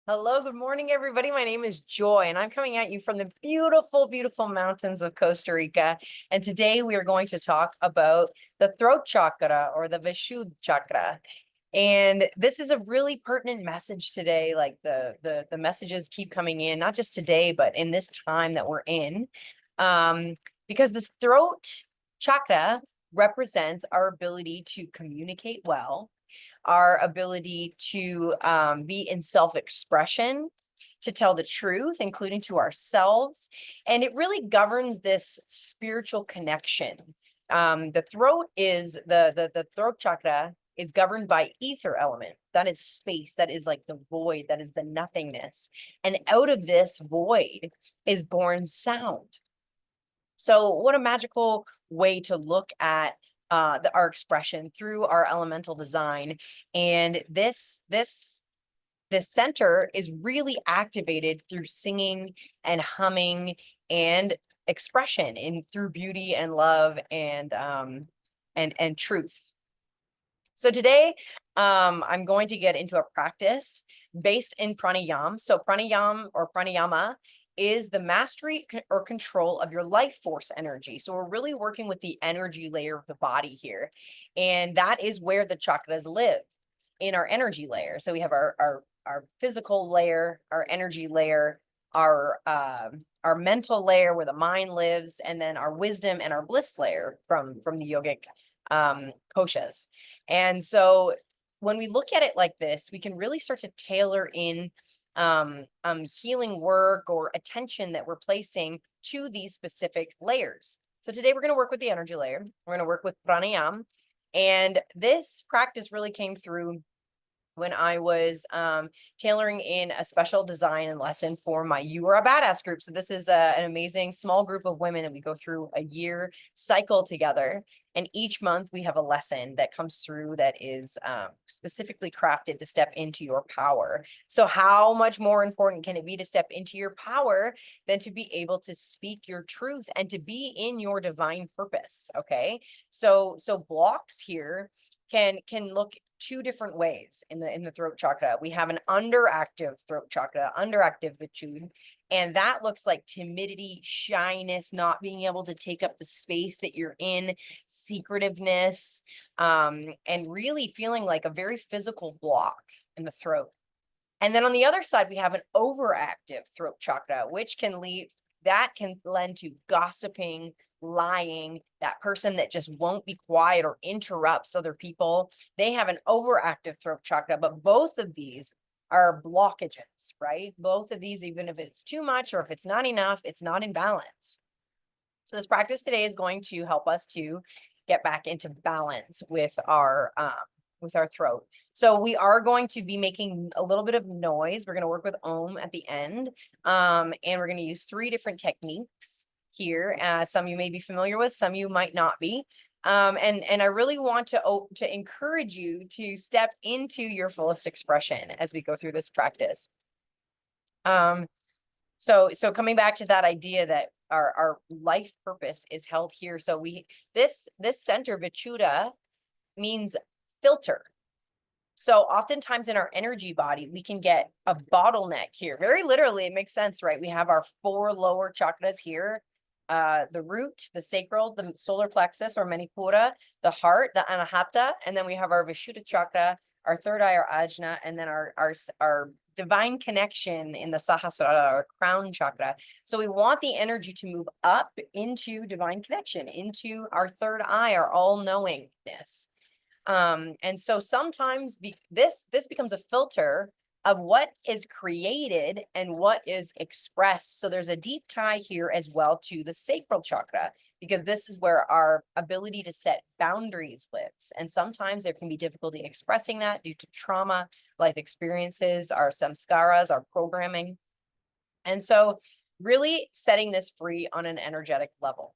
Hello, good morning, everybody. My name is Joy, and I'm coming at you from the beautiful, beautiful mountains of Costa Rica. And today we are going to talk about the throat chakra or the Vishuddha chakra. And this is a really pertinent message today. Like the messages keep coming in, not just today, but in this time that we're in. Because this throat chakra represents our ability to communicate well, our ability to be in self-expression, to tell the truth, including to ourselves. And it really governs this spiritual connection. The throat is the throat chakra is governed by ether element. That is space. That is like the void. That is the nothingness. And out of this void is born sound. So what a magical way to look at our expression through our elemental design. And this center is really activated through singing and humming and expression in through beauty and love and truth. So today, I'm going to get into a practice based in pranayama. So pranayama is the mastery or control of your life force energy. So we're really working with the energy layer of the body here. And that is where the chakras live, in our energy layer. So we have our physical layer, our energy layer, our mental layer where the mind lives, and then our wisdom and our bliss layer from the yogic koshas. And so when we look at it like this, we can really start to tailor in healing work or attention that we're placing to these specific layers. So today we're going to work with the energy layer. We're going to work with pranayama. And this practice really came through when I was tailoring in a special design and lesson for my You Are a Badass group. So this is an amazing small group of women that we go through a year cycle together. And each month we have a lesson that comes through that is specifically crafted to step into your power. So how much more important can it be to step into your power than to be able to speak your truth and to be in your divine purpose? Okay. So blocks here can look two different ways in the throat chakra. We have an underactive throat chakra, underactive Vishuddha, and that looks like timidity, shyness, not being able to take up the space that you're in, secretiveness, and really feeling like a very physical block in the throat. And then on the other side, we have an overactive throat chakra, which can lend to gossiping, lying, that person that just won't be quiet or interrupts other people. They have an overactive throat chakra, but both of these are blockages, right? Both of these, even if it's too much or if it's not enough, it's not in balance. So this practice today is going to help us to get back into balance with our throat. So we are going to be making a little bit of noise. We're going to work with Om at the end. And we're going to use 3 different techniques here. Some you may be familiar with, some you might not be. And I really want to encourage you to step into your fullest expression as we go through this practice. So coming back to that idea that our life purpose is held here. So this center, Vishuddha, means filter. So oftentimes in our energy body, we can get a bottleneck here. Very literally, it makes sense, right? We have our 4 lower chakras here, the root, the sacral, the solar plexus or Manipura, the heart, the Anahata, and then we have our Vishuddha chakra, our third eye, our Ajna, and then our divine connection in the Sahasrara or crown chakra. So we want the energy to move up into divine connection, into our third eye, our all-knowingness. And so sometimes this becomes a filter of what is created and what is expressed. So there's a deep tie here as well to the sacral chakra, because this is where our ability to set boundaries lives. And sometimes there can be difficulty expressing that due to trauma, life experiences, our samskaras, our programming. And so really setting this free on an energetic level.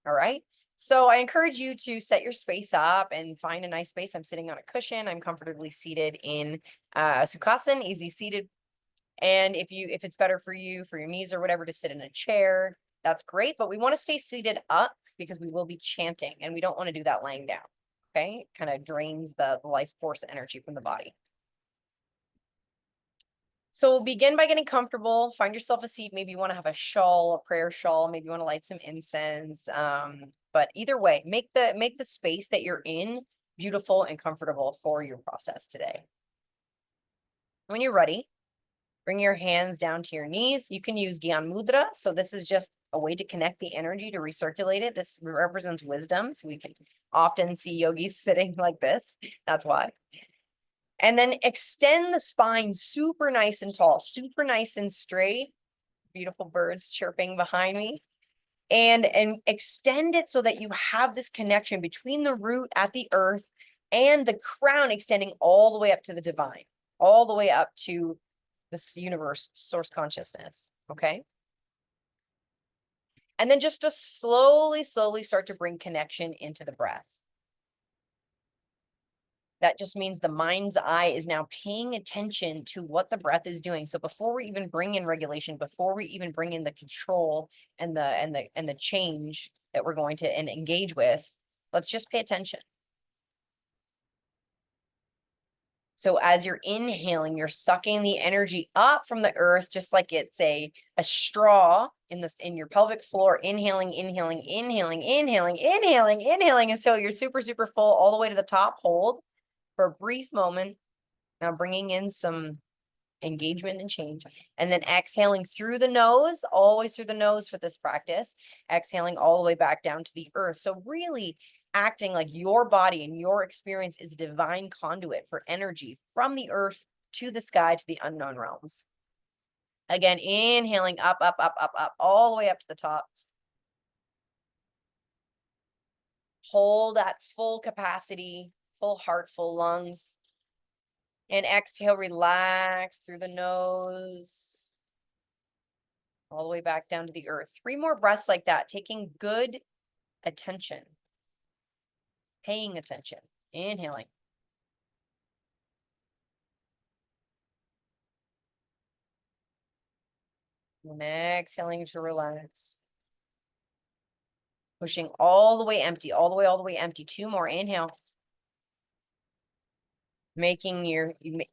All right. So I encourage you to set your space up and find a nice space. I'm sitting on a cushion. I'm comfortably seated in Sukhasana, easy seated. And if it's better for you, for your knees or whatever, to sit in a chair, that's great. But we want to stay seated up because we will be chanting and we don't want to do that laying down. Okay. It kind of drains the life force energy from the body. So begin by getting comfortable. Find yourself a seat. Maybe you want to have a shawl, a prayer shawl. Maybe you want to light some incense. But either way, make the space that you're in beautiful and comfortable for your process today. When you're ready, bring your hands down to your knees. You can use Gyan Mudra. So this is just a way to connect the energy, to recirculate it. This represents wisdom. So we can often see yogis sitting like this. That's why. And then extend the spine super nice and tall, super nice and straight. Beautiful birds chirping behind me. And extend it so that you have this connection between the root at the earth and the crown extending all the way up to the divine, all the way up to this universe, source consciousness. Okay. And then just to slowly start to bring connection into the breath. That just means the mind's eye is now paying attention to what the breath is doing. So before we even bring in regulation, before we even bring in the control and the change that we're going to engage with, let's just pay attention. So as you're inhaling, you're sucking the energy up from the earth, just like it's a straw in your pelvic floor, inhaling until you're super full all the way to the top. Hold for a brief moment. Now bringing in some engagement and change, and then exhaling through the nose, always through the nose for this practice, exhaling all the way back down to the earth. So really acting like your body and your experience is a divine conduit for energy from the earth to the sky to the unknown realms. Again, inhaling up, all the way up to the top. Hold at full capacity, full heart, full lungs. And exhale, relax through the nose, all the way back down to the earth. 3 more breaths like that, taking good attention, paying attention, inhaling. And exhaling to relax. Pushing all the way empty, all the way empty. 2 more, inhale. Making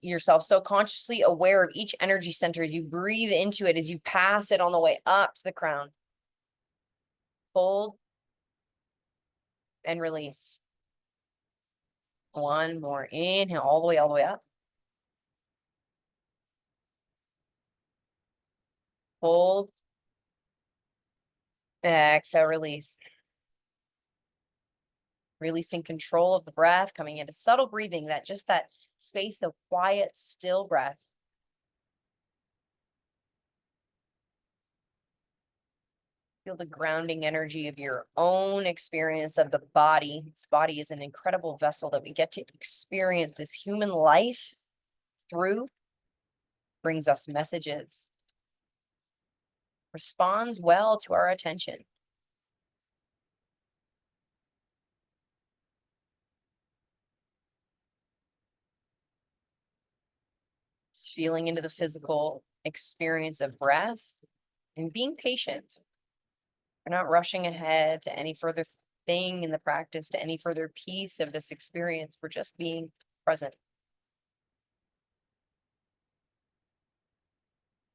yourself so consciously aware of each energy center as you breathe into it, as you pass it on the way up to the crown. Hold and release. 1 more, inhale all the way up. Hold. Exhale, release. Releasing control of the breath, coming into subtle breathing, that space of quiet, still breath. Feel the grounding energy of your own experience of the body. This body is an incredible vessel that we get to experience this human life through. Brings us messages. Responds well to our attention. Just feeling into the physical experience of breath and being patient. We're not rushing ahead to any further thing in the practice, to any further piece of this experience. We're just being present.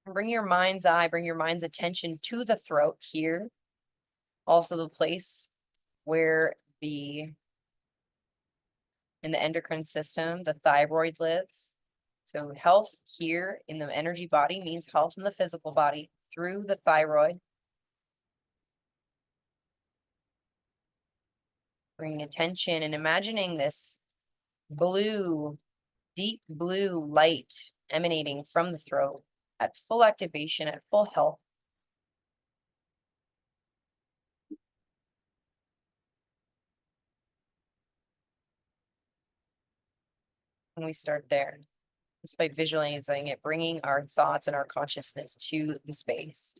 And bring your mind's eye, bring your mind's attention to the throat here. Also the place where in the endocrine system, the thyroid lives. So health here in the energy body means health in the physical body through the thyroid. Bringing attention and imagining this blue, deep blue light emanating from the throat at full activation, at full health. And we start there, just by visualizing it, bringing our thoughts and our consciousness to the space.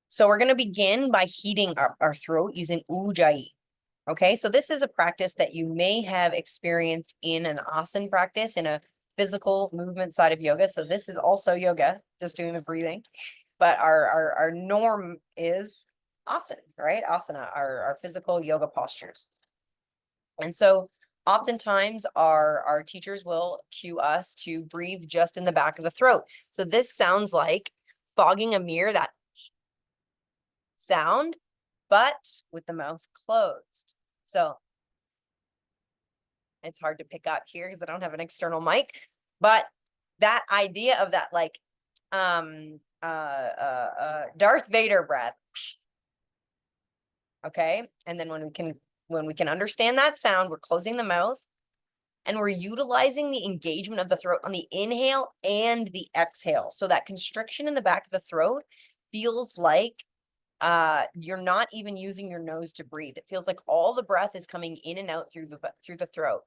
So we're going to begin by heating our throat using Ujjayi. Okay, so this is a practice that you may have experienced in an asana practice, in a physical movement side of yoga. So this is also yoga, just doing the breathing. But our norm is asana, right? Asana, our physical yoga postures. And so Oftentimes our teachers will cue us to breathe just in the back of the throat. So this sounds like fogging a mirror, that sound, but with the mouth closed. So it's hard to pick up here because I don't have an external mic, but that idea of that like Darth Vader breath. Okay. And then when we can understand that sound, we're closing the mouth and we're utilizing the engagement of the throat on the inhale and the exhale. So that constriction in the back of the throat feels like you're not even using your nose to breathe. It feels like all the breath is coming in and out through the throat.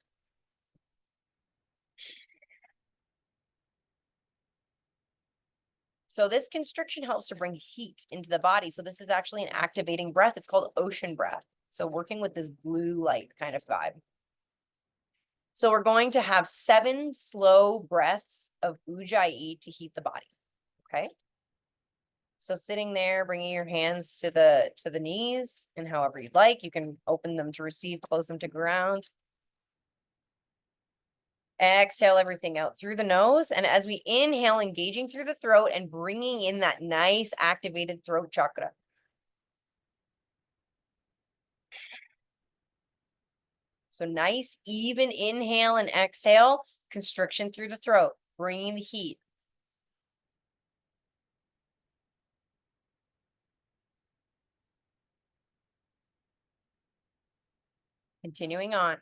So this constriction helps to bring heat into the body. So this is actually an activating breath. It's called ocean breath. So working with this blue light kind of vibe. So we're going to have 7 slow breaths of Ujjayi to heat the body. Okay. So sitting there, bringing your hands to the knees, and however you'd like, you can open them to receive, close them to ground. Exhale everything out through the nose. And as we inhale, engaging through the throat and bringing in that nice activated throat chakra. So nice, even inhale and exhale, constriction through the throat, bringing the heat. Continuing on.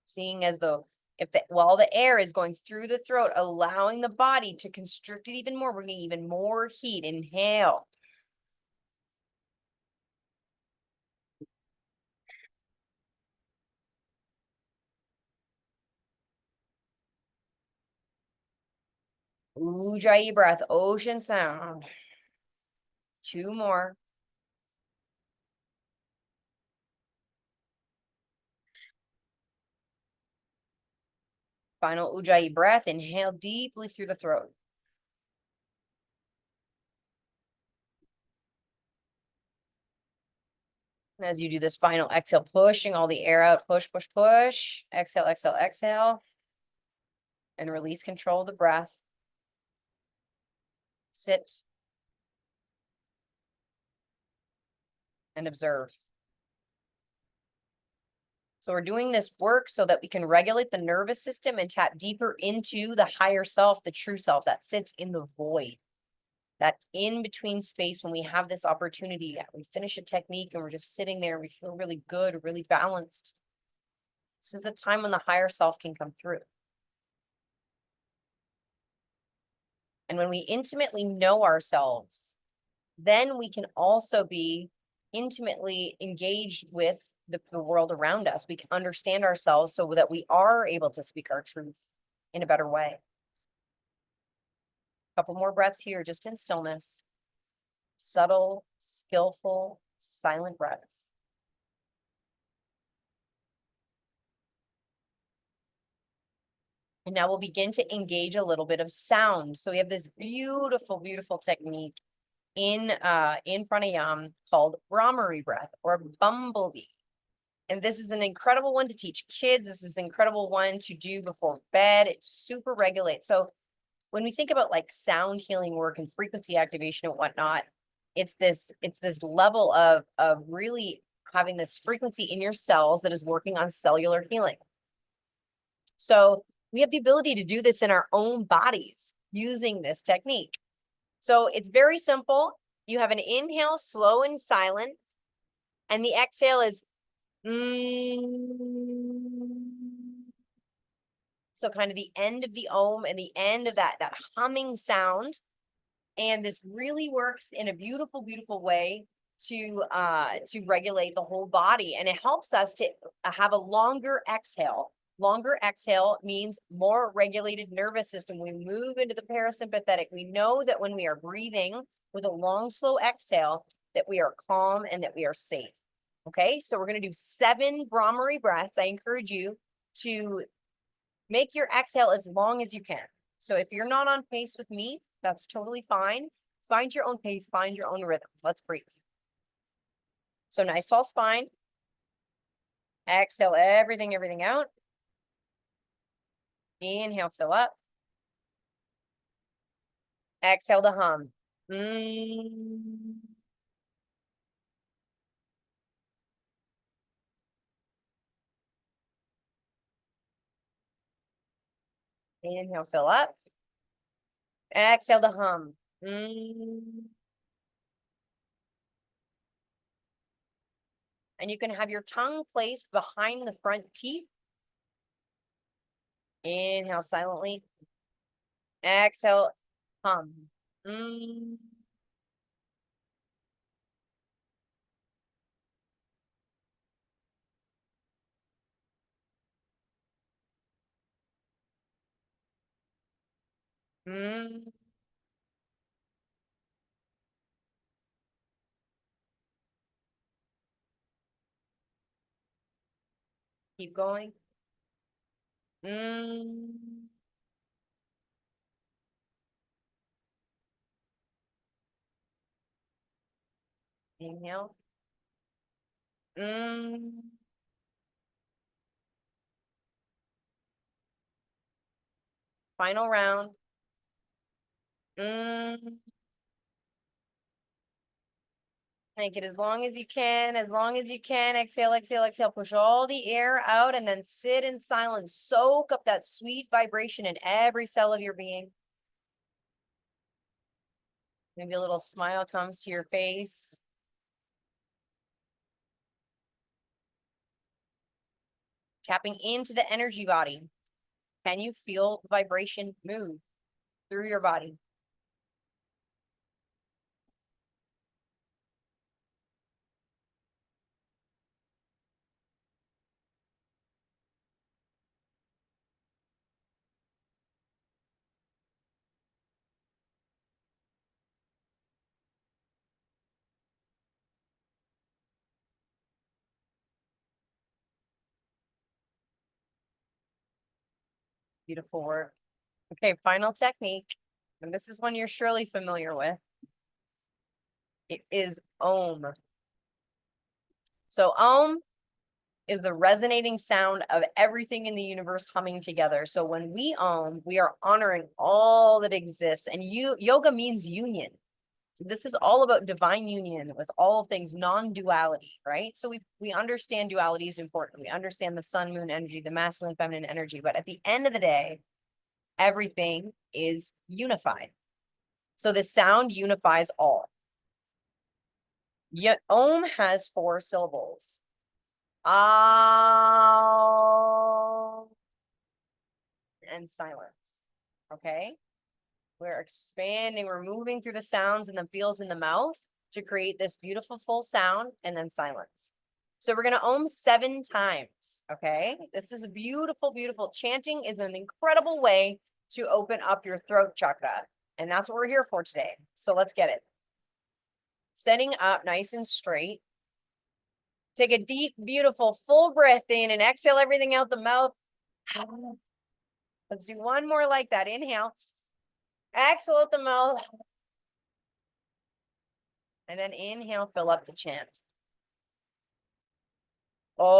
Seeing as though while the air is going through the throat, allowing the body to constrict it even more, bringing even more heat. Inhale. Ujjayi breath, ocean sound. 2 more. Final Ujjayi breath, inhale deeply through the throat. And as you do this final exhale, pushing all the air out, push, push, push. Exhale, exhale, exhale. And release control of the breath. Sit and observe. So we're doing this work so that we can regulate the nervous system and tap deeper into the higher self, the true self that sits in the void, that in between space when we have this opportunity. We finish a technique and we're just sitting there. We feel really good, really balanced. This is the time when the higher self can come through. And when we intimately know ourselves, then we can also be intimately engaged with the world around us. We can understand ourselves so that we are able to speak our truth in a better way. A couple more breaths here, just in stillness. Subtle, skillful, silent breaths. And now we'll begin to engage a little bit of sound. So we have this beautiful, beautiful technique in pranayama called Bhramari breath or bumblebee. And this is an incredible one to teach kids. This is an incredible one to do before bed. It super regulates. So when we think about like sound healing work and frequency activation and whatnot, it's this level of really having this frequency in your cells that is working on cellular healing. So we have the ability to do this in our own bodies using this technique. So it's very simple. You have an inhale, slow and silent, and the exhale is so kind of the end of the om and the end of that humming sound. And this really works in a beautiful, beautiful way to regulate the whole body. And it helps us to have a longer exhale. Longer exhale means more regulated nervous system. We move into the parasympathetic. We know that when we are breathing with a long, slow exhale, that we are calm and that we are safe. Okay, so we're going to do 7 Bhramari breaths. I encourage you to make your exhale as long as you can. So if you're not on pace with me, that's totally fine. Find your own pace, find your own rhythm. Let's breathe. So nice tall spine. Exhale everything out. Inhale, fill up. Exhale to hum. Inhale, fill up. Exhale to hum. And you can have your tongue placed behind the front teeth. Inhale silently. Exhale, hum. Keep going. Inhale. Final round. Make it as long as you can, as long as you can. Exhale, exhale, exhale. Push all the air out and then sit in silence. Soak up that sweet vibration in every cell of your being. Maybe a little smile comes to your face. Tapping into the energy body. Can you feel vibration move through your body? Beautiful work. Okay, final technique. And this is one you're surely familiar with. It is Om. So Om is the resonating sound of everything in the universe humming together. So when we Om, we are honoring all that exists. And yoga means union. So this is all about divine union with all things non-duality, right? So we understand duality is important. We understand the sun, moon energy, the masculine, feminine energy. But at the end of the day, everything is unified. So the sound unifies all. Yet Om has 4 syllables. Ah, and silence. Okay? We're expanding, we're moving through the sounds and the feels in the mouth to create this beautiful full sound and then silence. So we're going to Om 7 times. Okay? This is a beautiful, beautiful. Chanting is an incredible way to open up your throat chakra. And that's what we're here for today. So let's get it. Setting up nice and straight. Take a deep, beautiful, full breath in and exhale everything out the mouth. Let's do one more like that. Inhale. Exhale out the mouth. And then inhale, fill up the chant. Oh.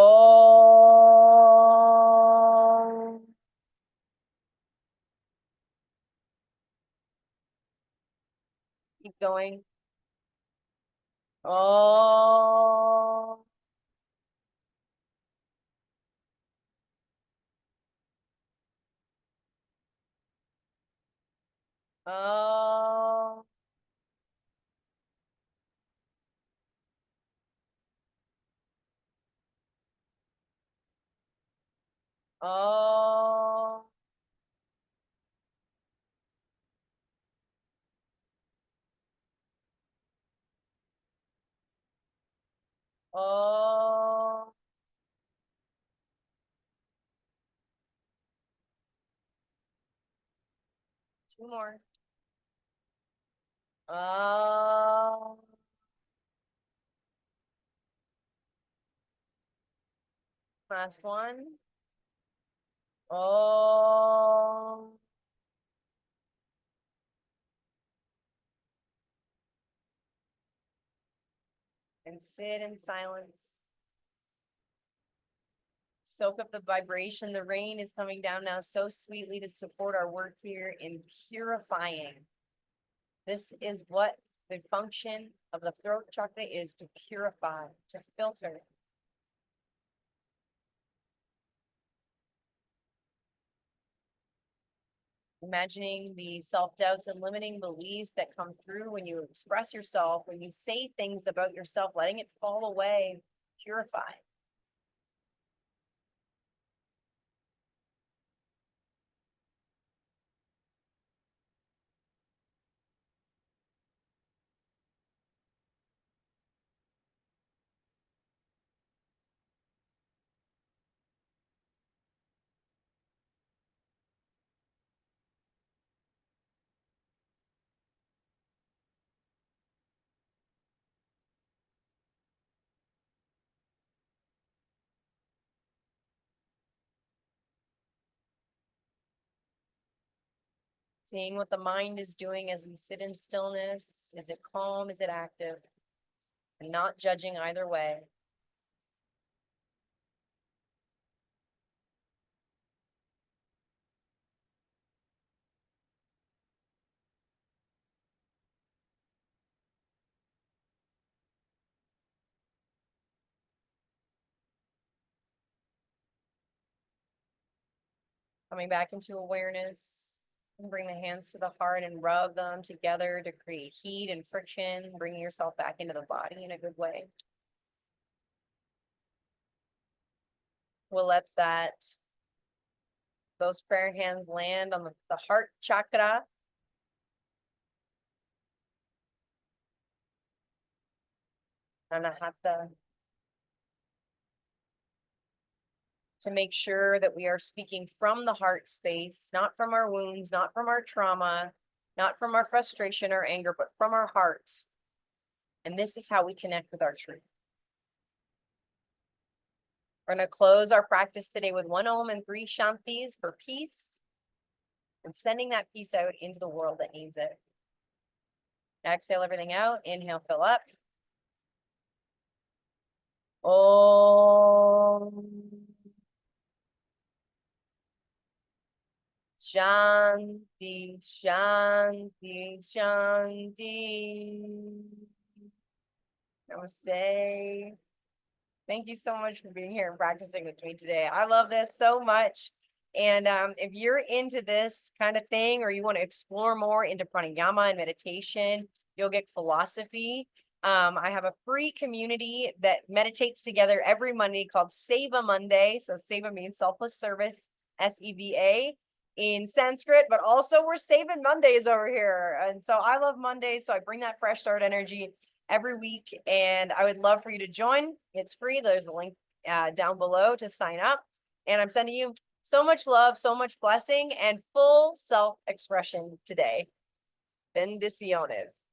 Keep going. Oh. Oh. Oh. Oh. Two more. Oh. Last one. Oh. And sit in silence. Soak up the vibration. The rain is coming down now so sweetly to support our work here in purifying. This is what the function of the throat chakra is, to purify, to filter. Imagining the self-doubts and limiting beliefs that come through when you express yourself, when you say things about yourself, letting it fall away, purify. Seeing what the mind is doing as we sit in stillness. Is it calm? Is it active? And not judging either way. Coming back into awareness. And bring the hands to the heart and rub them together to create heat and friction, bringing yourself back into the body in a good way. We'll let those prayer hands land on the heart chakra. Anahata. To make sure that we are speaking from the heart space, not from our wounds, not from our trauma, not from our frustration or anger, but from our hearts. And this is how we connect with our truth. We're going to close our practice today with 1 Om and 3 Shantis for peace, and sending that peace out into the world that needs it. Exhale everything out. Inhale, fill up. Om. Shanti, Shanti, Shanti. Namaste. Thank you so much for being here and practicing with me today. I love this so much. And if you're into this kind of thing, or you want to explore more into pranayama and meditation, yogic philosophy, I have a free community that meditates together every Monday called SEVA Monday. So SEVA means selfless service, SEVA in Sanskrit, but also we're saving Mondays over here. And so I love Mondays. So I bring that fresh start energy every week, and I would love for you to join. It's free. There's a link down below to sign up, and I'm sending you so much love, so much blessing, and full self-expression today. Bendiciones.